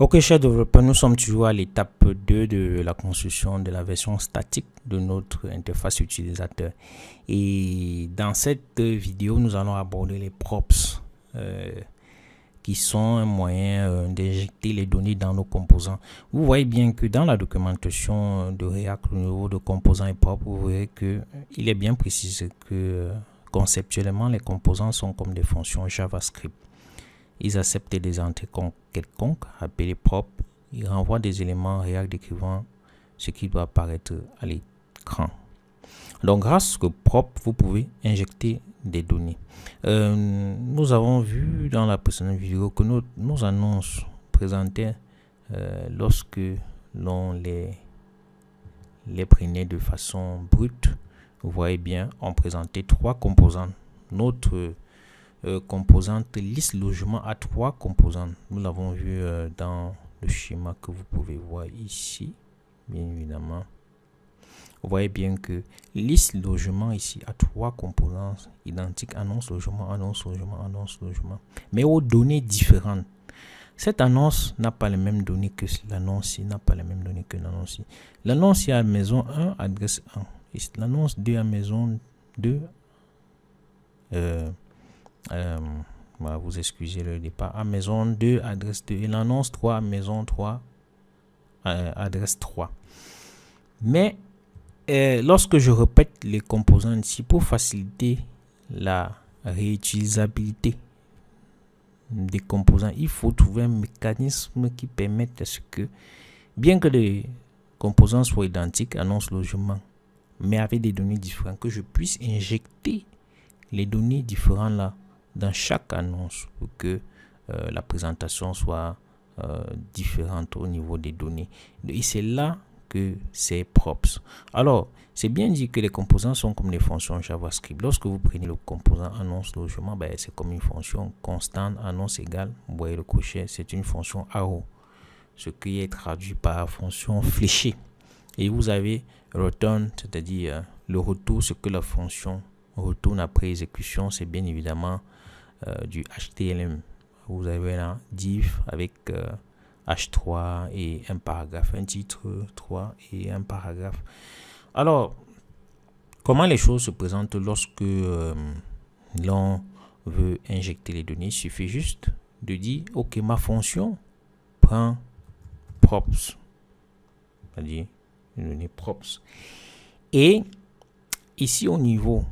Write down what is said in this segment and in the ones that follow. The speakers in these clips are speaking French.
Ok, chers développeurs, nous sommes toujours à l'étape 2 de la construction de la version statique de notre interface utilisateur. Et dans cette vidéo, nous allons aborder les props qui sont un moyen d'injecter les données dans nos composants. Vous voyez bien que dans la documentation de React au niveau de composants et props, vous verrez qu'il est bien précisé que conceptuellement, les composants sont comme des fonctions JavaScript. Ils acceptent des entrées quelconques appelées propres. Ils renvoient des éléments React décrivant ce qui doit apparaître à l'écran. Donc, grâce au prop, vous pouvez injecter des données. Nous avons vu dans la précédente vidéo que nos annonces présentaient lorsque l'on les prenait de façon brute. Vous voyez bien, on présentait trois composantes. Notre composante liste logement à trois composantes. Nous l'avons vu dans le schéma que vous pouvez voir ici, bien évidemment. Vous voyez bien que liste logement ici a trois composantes identiques, annonce logement, annonce logement, annonce logement, mais aux données différentes. Cette annonce n'a pas les mêmes données que l'annonce, n'a pas les mêmes données que l'annonce. L'annonce à maison 1, adresse 1. L'annonce 2 à maison 2. Vous excusez le départ à maison 2 adresse 2 et l'annonce 3 à maison 3 adresse 3. Mais lorsque je répète les composantes ici pour faciliter la réutilisabilité des composants, il faut trouver un mécanisme qui permette à ce que, bien que les composants soient identiques, annonce logement, mais avec des données différentes, que je puisse injecter les données différentes là dans chaque annonce pour que la présentation soit différente au niveau des données. Et c'est là que c'est props. Alors, c'est bien dit que les composants sont comme des fonctions JavaScript. Lorsque vous prenez le composant annonce logement, c'est comme une fonction constante, annonce égale, vous voyez le crochet, c'est une fonction arrow, ce qui est traduit par fonction fléchée. Et vous avez return, c'est-à-dire le retour, ce que la fonction retourne après exécution, c'est bien évidemment du HTML. Vous avez là div avec H3 et un paragraphe, un titre 3 et un paragraphe. Alors, comment les choses se présentent lorsque l'on veut injecter les données? Il suffit juste de dire, ok, ma fonction prend props, c'est-à-dire une donnée props. Et ici au niveau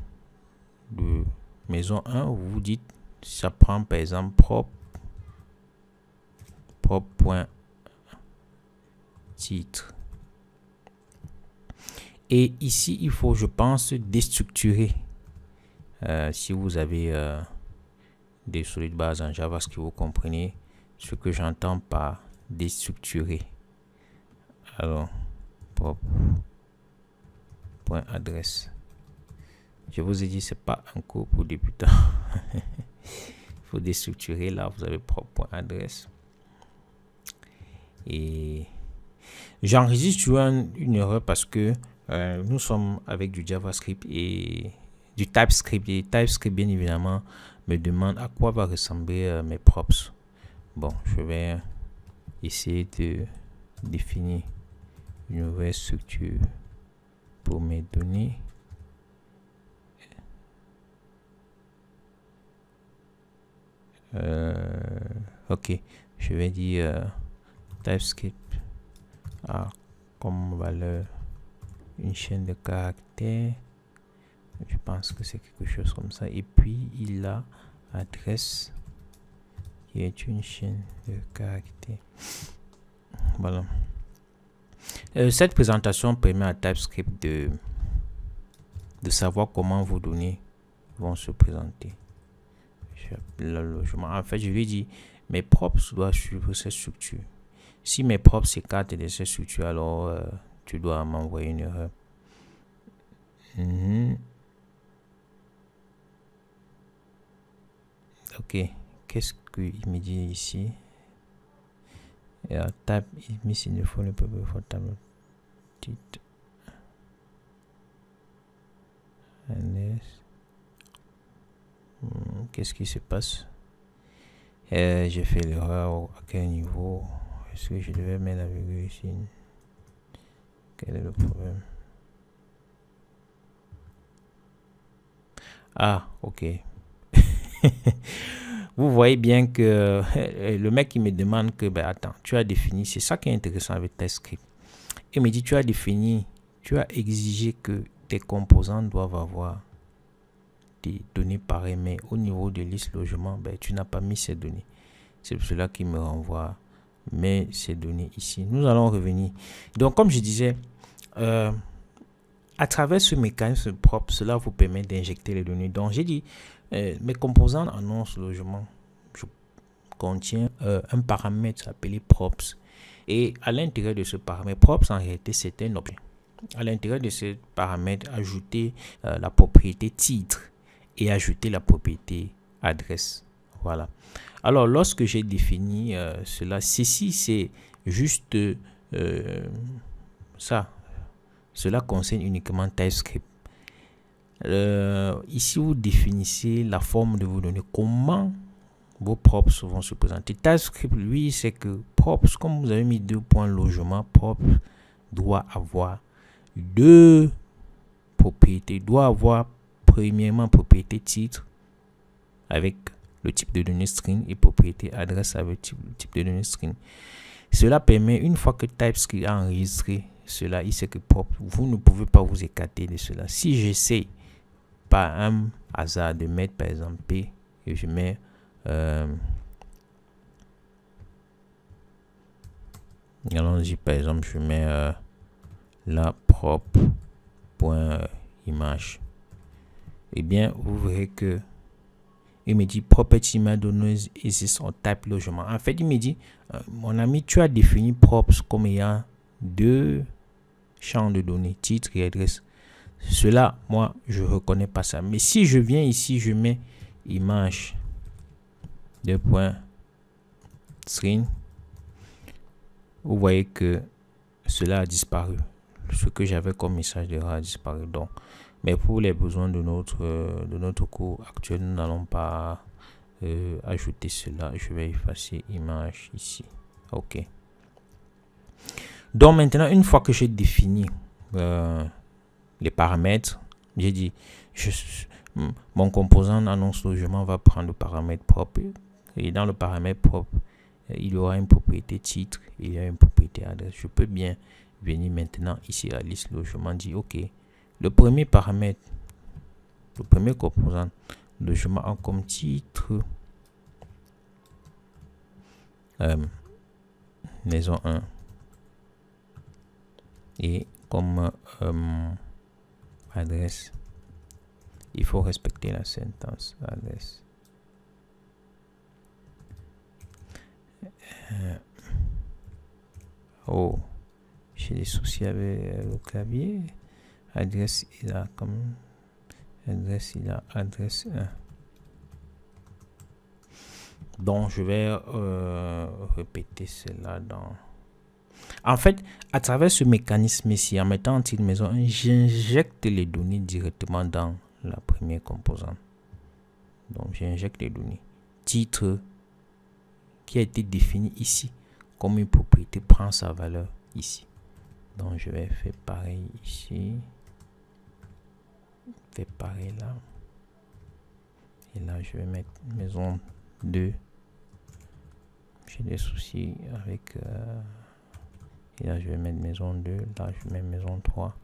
de maison 1, vous vous dites, ça prend par exemple prop.titre. Et ici, il faut, je pense, déstructurer. Si vous avez des solides bases en JavaScript, vous comprenez ce que j'entends par déstructurer. Alors, prop.adresse. Je vous ai dit, c'est pas un cours pour débutants. Il faut déstructurer. Là, vous avez prop.adresse. Et j'enregistre toujours une erreur parce que nous sommes avec du JavaScript et du TypeScript. Et TypeScript, bien évidemment, me demande à quoi va ressembler mes props. Bon, je vais essayer de définir une nouvelle structure pour mes données. Ok, je vais dire TypeScript a comme valeur une chaîne de caractères. Je pense que c'est quelque chose comme ça. Et puis il a adresse qui est une chaîne de caractères. Voilà. Cette présentation permet à TypeScript de savoir comment vos données vont se présenter. En fait, je lui dis mes props doivent suivre cette structure. Si mes props s'écartent de cette structure, alors tu dois m'envoyer une erreur. Ok, qu'est-ce qu'il me dit ici? Type is missing the following for table titre. Qu'est-ce qui se passe? J'ai fait l'erreur à quel niveau? Est-ce que je devais mettre la virgule ici? Quel est le problème? Ah, ok. Vous voyez bien que le mec il me demande que, ben attends, tu as défini, c'est ça qui est intéressant avec TypeScript. Il me dit, tu as défini, tu as exigé que tes composants doivent avoir des données pareilles, mais au niveau de liste logement, ben, tu n'as pas mis ces données. C'est pour cela qu'il me renvoie, mais ces données ici. Nous allons revenir. Donc, comme je disais, à travers ce mécanisme propre, cela vous permet d'injecter les données. Donc, j'ai dit, mes composants annonce logement contient un paramètre appelé props. Et à l'intérieur de ce paramètre props, en réalité, c'est un objet. À l'intérieur de ce paramètre, ajouter la propriété titre et ajouter la propriété adresse. Voilà. Alors, lorsque j'ai défini cela, ceci, c'est juste ça. Cela concerne uniquement TypeScript. Ici, vous définissez la forme de vos données. Comment vos props vont se présenter. TypeScript, lui, c'est que props, comme vous avez mis 2 points logement, props doit avoir 2 propriétés. Doit avoir premièrement propriété titre avec le type de données string et propriété adresse avec le type de données string. Cela permet, une fois que TypeScript a enregistré cela, il sait que propre, vous ne pouvez pas vous écarter de cela. Si j'essaie par un hasard de mettre par exemple P et je mets allons-y, par exemple je mets la propre.image, et bien vous verrez que il me dit property donneuse existe en type logement. En fait, il me dit mon ami, tu as défini props comme ayant 2 champs de données, titre et adresse. Cela, moi, je reconnais pas ça. Mais si je viens ici, je mets image string, vous voyez que cela a disparu. Ce que j'avais comme message d'erreur a disparu. Donc, mais pour les besoins de notre cours actuel, nous n'allons pas ajouter cela. Je vais effacer image ici. OK. Donc maintenant, une fois que j'ai défini les paramètres, j'ai dit mon composant annonce logement va prendre le paramètre propre, et dans le paramètre propre, il y aura une propriété titre et il y a une propriété adresse. Je peux bien venir maintenant ici à la liste logement, dire OK, le premier paramètre, le premier composant logement a comme titre maison 1 et comme adresse, il faut respecter la sentence adresse. Oh, j'ai des soucis avec le clavier. Adresse, il a comme adresse, il a adresse 1. Donc, je vais répéter cela dans... En fait, à travers ce mécanisme ici, en mettant en titre maison 1, j'injecte les données directement dans la première composante. Donc, j'injecte les données. Titre qui a été défini ici comme une propriété prend sa valeur ici. Donc, je vais faire pareil ici. Faire pareil là. Et là, je vais mettre maison 2. J'ai des soucis avec... et là, je vais mettre maison 2. Là, je mets maison 3.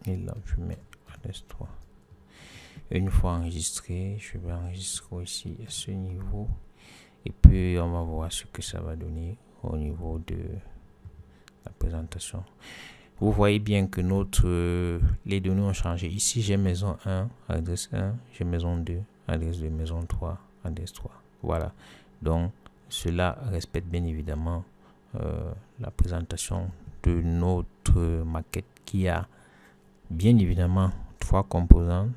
Et là, je mets adresse 3. Une fois enregistré, je vais enregistrer aussi à ce niveau. Et puis, on va voir ce que ça va donner au niveau de la présentation. Vous voyez bien que les données ont changé. Ici, j'ai maison 1, adresse 1. J'ai maison 2, adresse 2, maison 3, adresse 3. Voilà. Donc, cela respecte bien évidemment la présentation de notre maquette qui a bien évidemment 3 composants,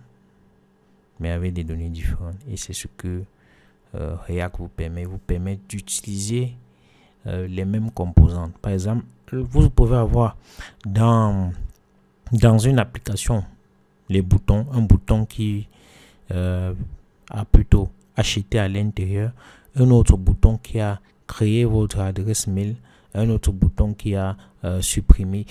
mais avec des données différentes. Et c'est ce que React vous permet d'utiliser les mêmes composantes. Par exemple, vous pouvez avoir dans une application les boutons, un bouton qui a plutôt acheté à l'intérieur, un autre bouton qui a créer votre adresse mail, un autre bouton qui a supprimé.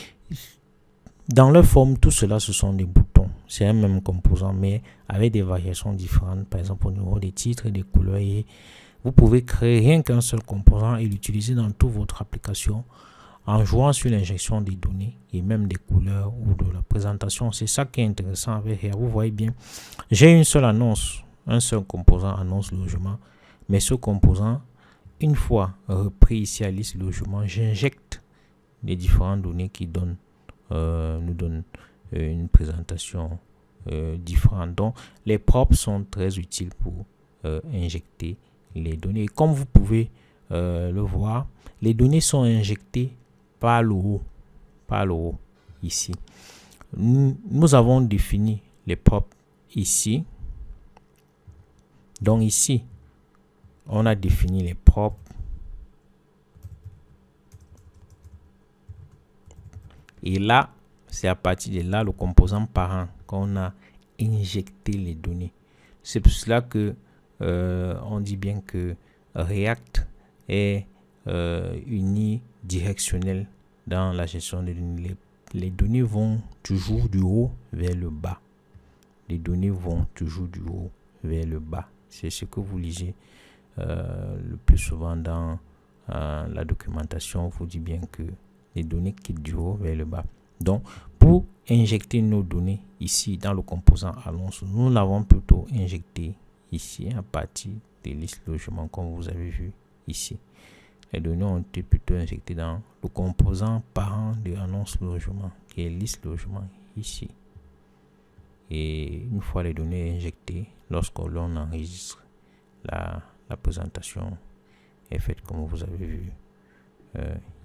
Dans leur forme, tout cela, ce sont des boutons. C'est un même composant, mais avec des variations différentes. Par exemple, au niveau des titres et des couleurs. Et vous pouvez créer rien qu'un seul composant et l'utiliser dans toute votre application en jouant sur l'injection des données et même des couleurs ou de la présentation. C'est ça qui est intéressant avec Here. Vous voyez bien, j'ai une seule annonce, un seul composant annonce logement, mais ce composant, une fois repris ici à liste logement, j'injecte les différentes données qui nous donnent une présentation différente. Donc, les props sont très utiles pour injecter les données. Et comme vous pouvez le voir, les données sont injectées par le haut, ici. Nous avons défini les props ici. Donc ici, on a défini les props. Et là, c'est à partir de là, le composant parent, qu'on a injecté les données. C'est pour cela que on dit bien que React est unidirectionnel dans la gestion des données. Les données vont toujours du haut vers le bas. Les données vont toujours du haut vers le bas. C'est ce que vous lisez le plus souvent dans la documentation. On vous dit bien que les données quittent du haut vers le bas. Donc, pour injecter nos données ici dans le composant annonce, nous l'avons plutôt injecté ici à partir des listes logements, comme vous avez vu ici. Les données ont été plutôt injectées dans le composant parent de annonce logement, qui est liste logement ici. Et une fois les données injectées, lorsque l'on enregistre, la présentation est faite comme vous avez vu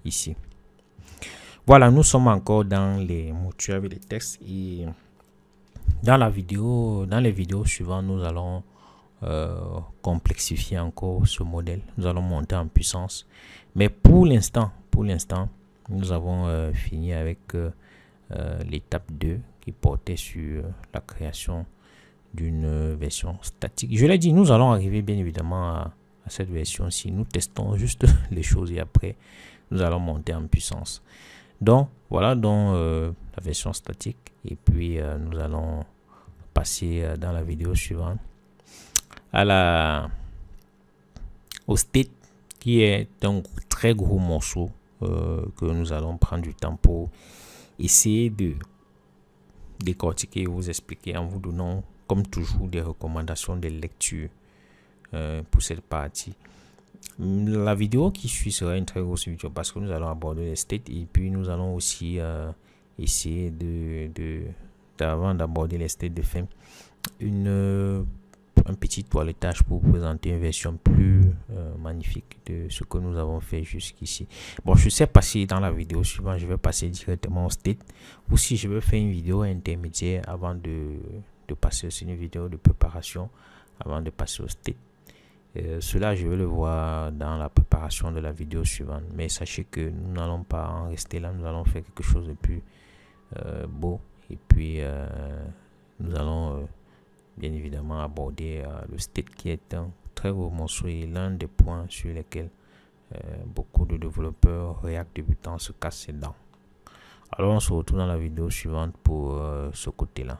ici. Voilà, nous sommes encore dans les moteurs avec les textes et dans les vidéos suivantes, nous allons complexifier encore ce modèle. Nous allons monter en puissance. Mais pour l'instant, nous avons fini avec l'étape 2 qui portait sur la création d'une version statique. Je l'ai dit, nous allons arriver bien évidemment à cette version-ci. Nous testons juste les choses et après, nous allons monter en puissance. Donc, voilà la version statique. Et puis, nous allons passer dans la vidéo suivante au state, qui est un très gros morceau que nous allons prendre du temps pour essayer de décortiquer et vous expliquer en vous donnant, comme toujours, des recommandations de lecture pour cette partie. La vidéo qui suit sera une très grosse vidéo parce que nous allons aborder les states et puis nous allons aussi essayer avant d'aborder les states de faire un petit toilettage pour vous présenter une version plus magnifique de ce que nous avons fait jusqu'ici. Bon, je sais pas si dans la vidéo suivante je vais passer directement au state ou si je vais faire une vidéo intermédiaire avant de passer sur une vidéo de préparation avant de passer au state. Cela, je vais le voir dans la préparation de la vidéo suivante. Mais sachez que nous n'allons pas en rester là. Nous allons faire quelque chose de plus beau. Et puis, nous allons bien évidemment aborder le state qui est un très gros morceau et l'un des points sur lesquels beaucoup de développeurs React débutants se cassent les dents. Alors, on se retrouve dans la vidéo suivante pour ce côté-là.